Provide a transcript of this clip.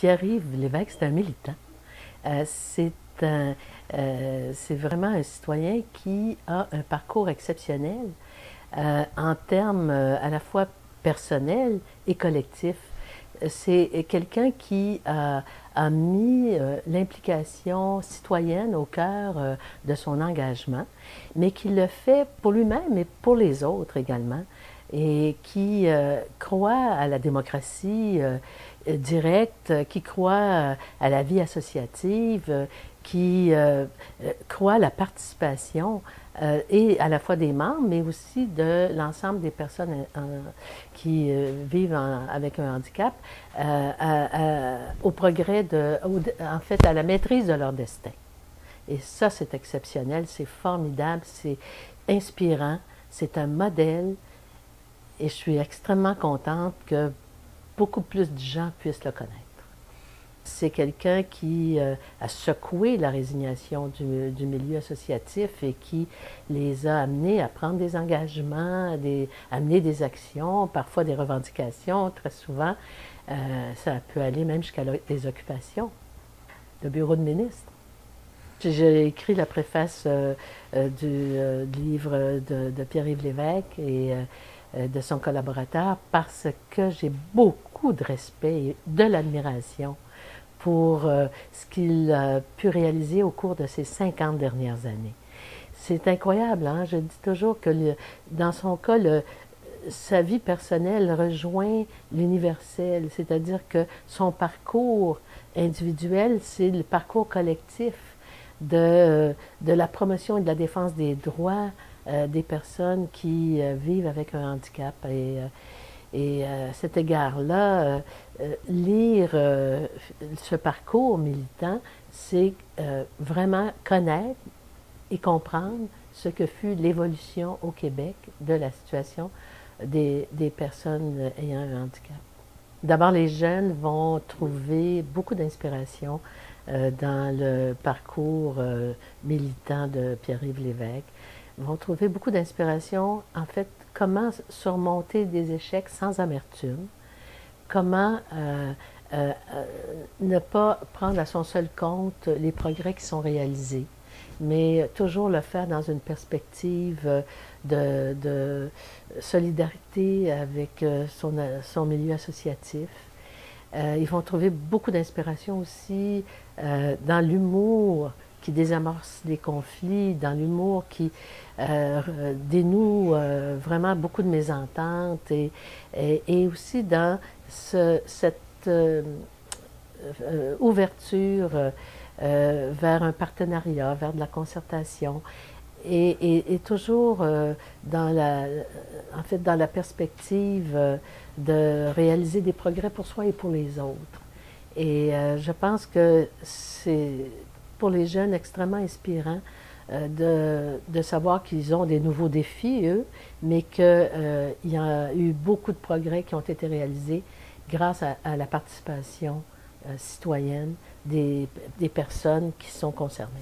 Pierre-Yves Lévesque, c'est un militant. C'est vraiment un citoyen qui a un parcours exceptionnel en termes à la fois personnels et collectifs. C'est quelqu'un qui a mis l'implication citoyenne au cœur de son engagement, mais qui le fait pour lui-même et pour les autres également, et qui croit à la démocratie directe, qui croit à la vie associative, qui croit à la participation et à la fois des membres, mais aussi de l'ensemble des personnes qui vivent avec un handicap, au progrès, en fait, à la maîtrise de leur destin. Et ça, c'est exceptionnel, c'est formidable, c'est inspirant, c'est un modèle, et je suis extrêmement contente que beaucoup plus de gens puissent le connaître. C'est quelqu'un qui a secoué la résignation du milieu associatif et qui les a amenés à prendre des engagements, à mener des actions, parfois des revendications, très souvent. Ça peut aller même jusqu'à des occupations de bureau de ministre. J'ai écrit la préface du livre de Pierre-Yves Lévesque et de son collaborateur parce que j'ai beaucoup de respect et de l'admiration pour ce qu'il a pu réaliser au cours de ces 50 dernières années. C'est incroyable, hein? Je dis toujours que dans son cas, sa vie personnelle rejoint l'universel, c'est-à-dire que son parcours individuel, c'est le parcours collectif de la promotion et de la défense des droits des personnes qui vivent avec un handicap. Et à cet égard-là, lire ce parcours militant, c'est vraiment connaître et comprendre ce que fut l'évolution au Québec de la situation des personnes ayant un handicap. D'abord, les jeunes vont trouver beaucoup d'inspiration dans le parcours militant de Pierre-Yves Lévesque. Ils vont trouver beaucoup d'inspiration, en fait, comment surmonter des échecs sans amertume, comment ne pas prendre à son seul compte les progrès qui sont réalisés, mais toujours le faire dans une perspective de solidarité avec son milieu associatif. Ils vont trouver beaucoup d'inspiration aussi dans l'humour qui désamorce les conflits, dans l'humour qui dénoue vraiment beaucoup de mésententes et aussi dans cette ouverture vers un partenariat, vers de la concertation et toujours en fait, dans la perspective de réaliser des progrès pour soi et pour les autres. Et je pense que c'est pour les jeunes extrêmement inspirant de savoir qu'ils ont des nouveaux défis, eux, mais qu'il y a eu beaucoup de progrès qui ont été réalisés grâce à la participation citoyenne des personnes qui sont concernées.